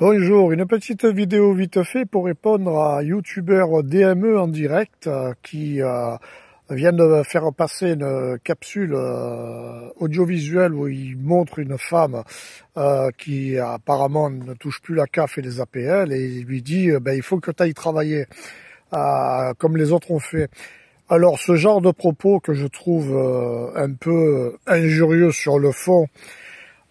Bonjour, une petite vidéo vite fait pour répondre à un youtubeur DME en direct qui vient de faire passer une capsule audiovisuelle où il montre une femme qui apparemment ne touche plus la CAF et les APL et il lui dit il faut que tu ailles travailler comme les autres ont fait. Alors ce genre de propos que je trouve un peu injurieux sur le fond,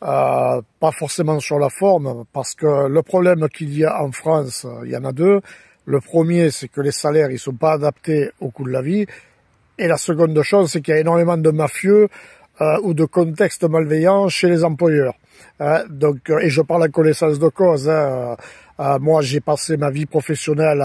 pas forcément sur la forme, parce que le problème qu'il y a en France, il y en a deux. Le premier, c'est que les salaires, ils sont pas adaptés au coût de la vie. Et la seconde chose, c'est qu'il y a énormément de mafieux ou de contextes malveillants chez les employeurs. Donc, et je parle en connaissance de cause. Moi, j'ai passé ma vie professionnelle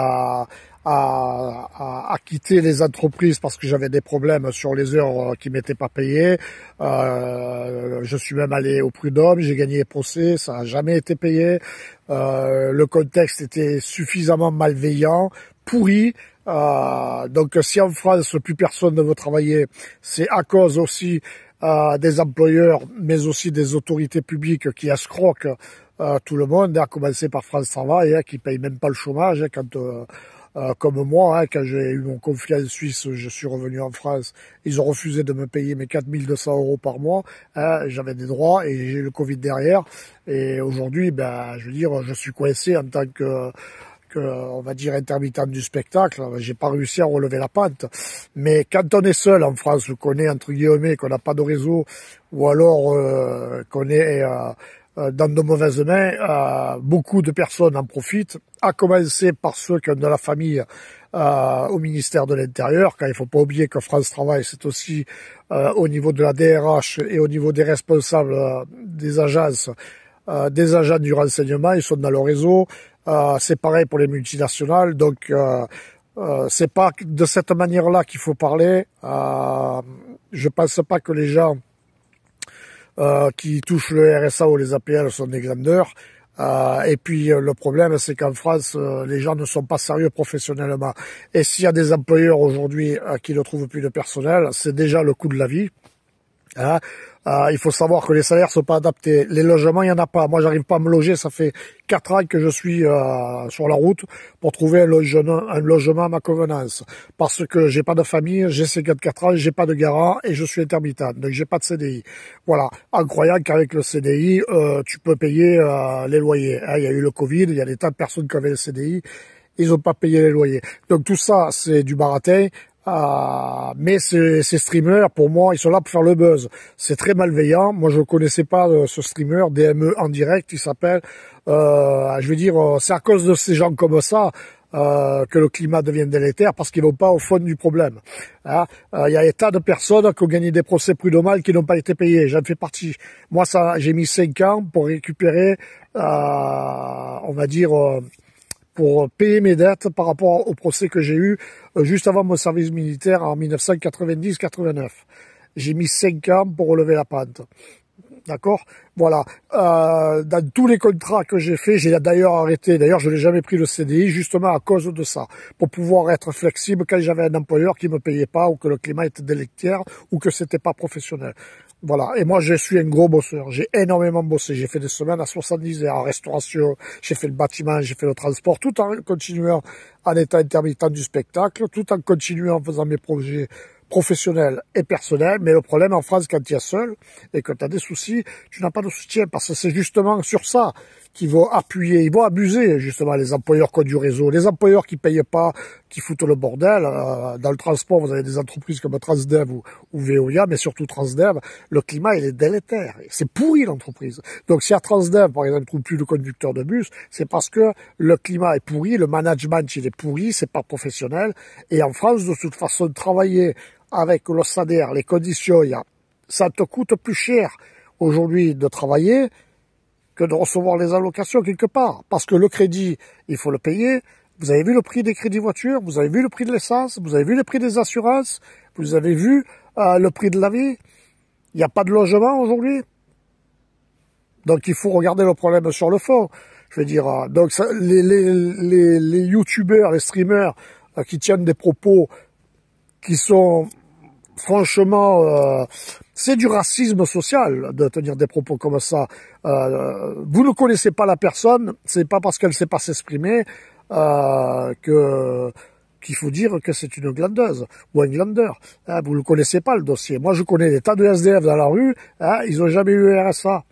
à quitter les entreprises parce que j'avais des problèmes sur les heures qui m'étaient pas payées. Je suis même allé au prud'homme, j'ai gagné les procès, ça n'a jamais été payé. Le contexte était suffisamment malveillant, pourri. Donc si en France plus personne ne veut travailler, c'est à cause aussi des employeurs, mais aussi des autorités publiques qui escroquent tout le monde, à commencer par France Travail, qui paye même pas le chômage quand comme moi, quand j'ai eu mon conflit en Suisse, je suis revenu en France, ils ont refusé de me payer mes 4200 € par mois, j'avais des droits et j'ai eu le Covid derrière, et aujourd'hui, je veux dire, je suis coincé en tant que on va dire intermittent du spectacle, j'ai pas réussi à relever la pente. Mais quand on est seul en France, qu'on est entre guillemets, qu'on n'a pas de réseau, ou alors qu'on est dans de mauvaises mains, beaucoup de personnes en profitent, à commencer par ceux qui ont de la famille au ministère de l'Intérieur, car il faut pas oublier que France Travail, c'est aussi au niveau de la DRH et au niveau des responsables des agences, des agents du renseignement, ils sont dans le réseau. C'est pareil pour les multinationales, donc c'est pas de cette manière-là qu'il faut parler. Je pense pas que les gens qui touchent le RSA ou les APL sont des grandeurs. Et puis le problème, c'est qu'en France, les gens ne sont pas sérieux professionnellement. Et s'il y a des employeurs aujourd'hui qui ne trouvent plus de personnel, c'est déjà le coût de la vie. Il faut savoir que les salaires sont pas adaptés. Les logements, il y en a pas. Moi, j'arrive pas à me loger. Ça fait 4 ans que je suis sur la route pour trouver un logement à ma convenance. Parce que j'ai pas de famille, j'ai 54 ans, j'ai pas de garant et je suis intermittent. Donc, j'ai pas de CDI. Voilà. En croyant qu'avec le CDI, tu peux payer les loyers. Il y a eu le Covid, il y a des tas de personnes qui avaient le CDI. Ils ont pas payé les loyers. Donc, tout ça, c'est du baratin. Mais ces streamers, pour moi, ils sont là pour faire le buzz. C'est très malveillant. Moi, je connaissais pas ce streamer DME en direct. Il s'appelle. Je veux dire, c'est à cause de ces gens comme ça que le climat devient délétère parce qu'ils vont pas au fond du problème. Il y a des tas de personnes qui ont gagné des procès prud'homaux qui n'ont pas été payés. J'en fais partie. Moi, j'ai mis 5 ans pour récupérer, on va dire. Pour payer mes dettes par rapport au procès que j'ai eu juste avant mon service militaire en 1990-89. J'ai mis 5 ans pour relever la pente. D'accord? Voilà. Dans tous les contrats que j'ai faits, j'ai d'ailleurs arrêté. D'ailleurs, je n'ai jamais pris le CDI justement à cause de ça. Pour pouvoir être flexible quand j'avais un employeur qui me payait pas ou que le climat était délétère ou que c'était pas professionnel. Voilà. Et moi, je suis un gros bosseur. J'ai énormément bossé. J'ai fait des semaines à 70 heures en restauration. J'ai fait le bâtiment, j'ai fait le transport, tout en continuant en étant intermittent du spectacle, tout en continuant en faisant mes projets professionnel et personnel, mais le problème en France, quand tu es seul et que tu as des soucis, tu n'as pas de soutien, parce que c'est justement sur ça qu'ils vont appuyer, ils vont abuser justement les employeurs qui ont du réseau, les employeurs qui payent pas, qui foutent le bordel. Dans le transport, vous avez des entreprises comme Transdev ou Veolia, mais surtout Transdev, le climat il est délétère, c'est pourri l'entreprise. Donc si à Transdev, par exemple, ne trouve plus de conducteur de bus, c'est parce que le climat est pourri, le management il est pourri, c'est pas professionnel, et en France, de toute façon, travailler avec le salaire, les conditions, ça te coûte plus cher aujourd'hui de travailler que de recevoir les allocations quelque part. Parce que le crédit, il faut le payer. Vous avez vu le prix des crédits voitures, vous avez vu le prix de l'essence, vous avez vu le prix des assurances, vous avez vu le prix de la vie. Il n'y a pas de logement aujourd'hui. Donc il faut regarder le problème sur le fond. Je veux dire, donc ça, les youtubeurs, les streamers qui tiennent des propos qui sont franchement, c'est du racisme social de tenir des propos comme ça. Vous ne connaissez pas la personne, c'est pas parce qu'elle ne sait pas s'exprimer qu'il faut dire que c'est une glandeuse ou un glandeur. Hein, vous ne connaissez pas le dossier. Moi, je connais des tas de SDF dans la rue, hein, ils n'ont jamais eu RSA.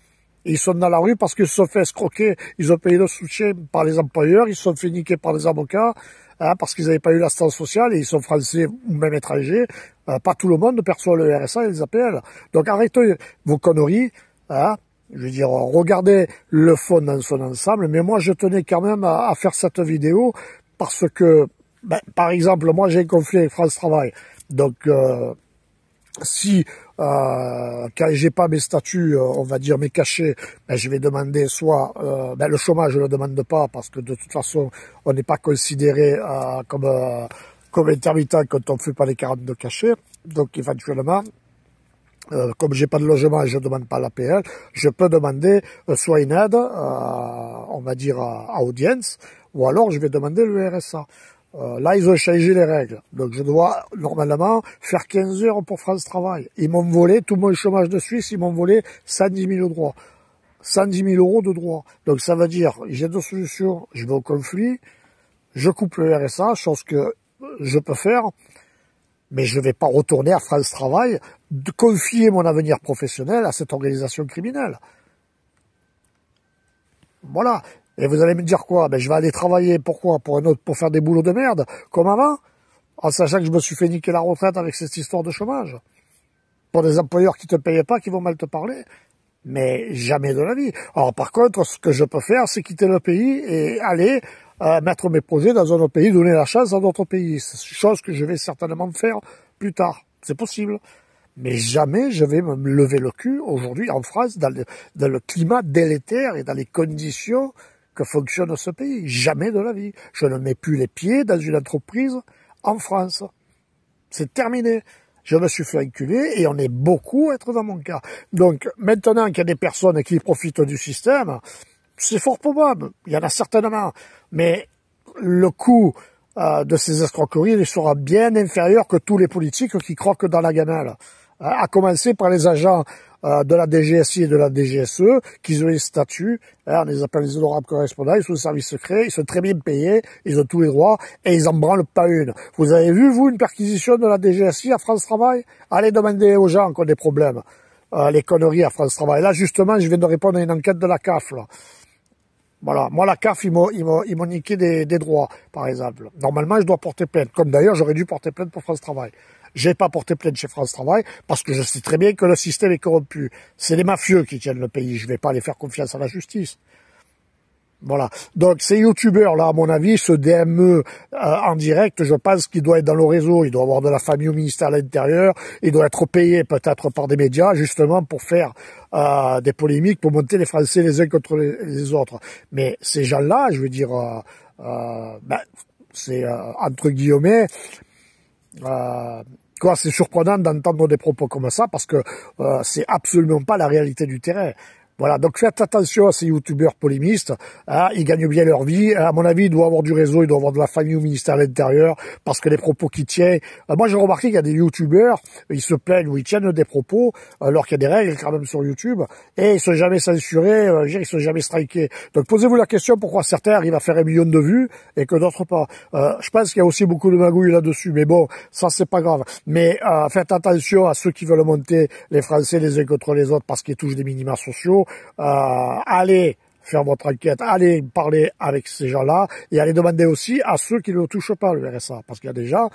Ils sont dans la rue parce qu'ils se sont fait escroquer, ils ont payé le soutien par les employeurs, ils se sont fait niquer par les avocats, hein, parce qu'ils n'avaient pas eu l'assistance sociale et ils sont français ou même étrangers. Pas tout le monde perçoit le RSA et les APL. Donc arrêtez vos conneries, hein. Je veux dire, regardez le fond dans son ensemble, mais moi je tenais quand même à faire cette vidéo parce que, ben, par exemple, moi j'ai un conflit avec France Travail. Donc, si quand j'ai pas mes statuts, on va dire mes cachets, ben, je vais demander soit ben, le chômage je le demande pas parce que de toute façon on n'est pas considéré comme intermittent quand on fait pas les 42 cachets. Donc éventuellement, comme j'ai pas de logement et je demande pas l'APL, je peux demander soit une aide, on va dire à audience, ou alors je vais demander le RSA. Là, ils ont changé les règles. Donc, je dois, normalement, faire 15 heures pour France Travail. Ils m'ont volé tout mon chômage de Suisse, ils m'ont volé 110 000 droits. 110 000 euros de droits. Donc, ça veut dire, j'ai deux solutions. Je vais au conflit, je coupe le RSA, chose que je peux faire, mais je ne vais pas retourner à France Travail, de confier mon avenir professionnel à cette organisation criminelle. Voilà. Et vous allez me dire quoi? Ben, je vais aller travailler, pourquoi? Pour faire des boulots de merde, comme avant, en sachant que je me suis fait niquer la retraite avec cette histoire de chômage. Pour des employeurs qui te payent pas, qui vont mal te parler. Mais jamais de la vie. Alors par contre, ce que je peux faire, c'est quitter le pays et aller mettre mes projets dans un autre pays, donner la chance à d'autres pays. C'est une chose que je vais certainement faire plus tard. C'est possible. Mais jamais je vais me lever le cul aujourd'hui en France dans le climat délétère et dans les conditions que fonctionne ce pays. Jamais de la vie. Je ne mets plus les pieds dans une entreprise en France. C'est terminé. Je me suis fait enculer et on est beaucoup à être dans mon cas. Donc maintenant qu'il y a des personnes qui profitent du système, c'est fort probable. Il y en a certainement. Mais le coût de ces escroqueries il sera bien inférieur que tous les politiques qui croquent dans la gamelle. À commencer par les agents de la DGSI et de la DGSE, qui ont les statuts, on les appelle les honorables correspondants, ils sont au service secret, ils sont très bien payés, ils ont tous les droits, et ils en branlent pas une. Vous avez vu, vous, une perquisition de la DGSI à France Travail? Allez demander aux gens qui ont des problèmes, les conneries à France Travail. Là, justement, je viens de répondre à une enquête de la CAF, là. Voilà, moi la CAF, ils m'ont niqué des droits, par exemple. Normalement, je dois porter plainte, comme d'ailleurs j'aurais dû porter plainte pour France Travail. J'ai pas porté plainte chez France Travail parce que je sais très bien que le système est corrompu. C'est les mafieux qui tiennent le pays. Je vais pas aller faire confiance à la justice. Voilà. Donc ces youtubeurs là, à mon avis, ce DME en direct, je pense qu'il doit être dans le réseau. Il doit avoir de la famille au ministère de l'Intérieur. Il doit être payé peut-être par des médias justement pour faire des polémiques, pour monter les Français les uns contre les autres. Mais ces gens-là, je veux dire, ben, c'est entre guillemets. Quoi, c'est surprenant d'entendre des propos comme ça parce que c'est absolument pas la réalité du terrain. Voilà, donc faites attention à ces youtubeurs polémistes, hein, ils gagnent bien leur vie, à mon avis, ils doivent avoir du réseau, ils doivent avoir de la famille au ministère de l'Intérieur, parce que les propos qu'ils tiennent... moi j'ai remarqué qu'il y a des youtubeurs, ils se plaignent ou ils tiennent des propos, alors qu'il y a des règles quand même sur YouTube, et ils sont jamais censurés, ils sont jamais strikés. Donc posez-vous la question pourquoi certains arrivent à faire 1 million de vues, et que d'autres pas. Je pense qu'il y a aussi beaucoup de magouilles là-dessus, mais bon, ça c'est pas grave. Mais faites attention à ceux qui veulent monter les Français les uns contre les autres, parce qu'ils touchent des minima sociaux. Allez faire votre enquête, allez parler avec ces gens-là et allez demander aussi à ceux qui ne touchent pas le RSA, parce qu'il y a des gens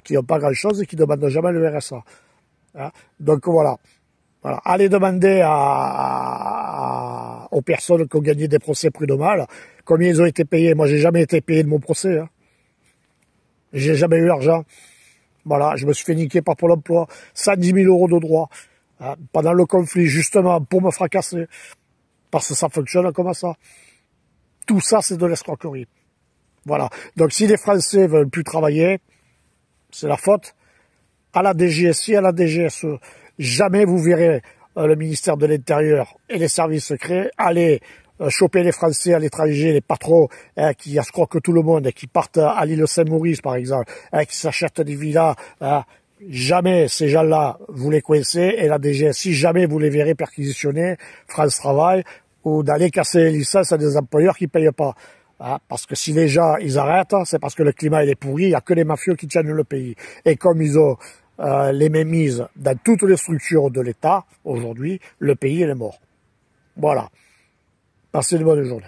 qui n'ont pas grand-chose et qui ne demandent jamais le RSA. Hein? Donc voilà. Voilà. Allez demander aux personnes qui ont gagné des procès prud'homales combien ils ont été payés. Moi, j'ai jamais été payé de mon procès. Hein. J'ai jamais eu l'argent. Voilà, je me suis fait niquer par Pôle emploi. 110 000 euros de droits. Pendant le conflit, justement, pour me fracasser. Parce que ça fonctionne comme ça. Tout ça, c'est de l'escroquerie. Voilà. Donc, si les Français veulent plus travailler, c'est la faute à la DGSI, à la DGSE. Jamais vous verrez le ministère de l'Intérieur et les services secrets aller choper les Français à l'étranger, les patrons qui escroquent tout le monde et qui partent à l'île Saint-Maurice, par exemple, qui s'achètent des villas, jamais ces gens-là vous les coincez, et la DGS, si jamais vous les verrez perquisitionner, France Travail, ou d'aller casser les licences à des employeurs qui payent pas. Hein, parce que si les gens, ils arrêtent, c'est parce que le climat, il est pourri, il n'y a que les mafieux qui tiennent le pays. Et comme ils ont les mêmes mises dans toutes les structures de l'État, aujourd'hui, le pays, il est mort. Voilà. Passez une bonne journée.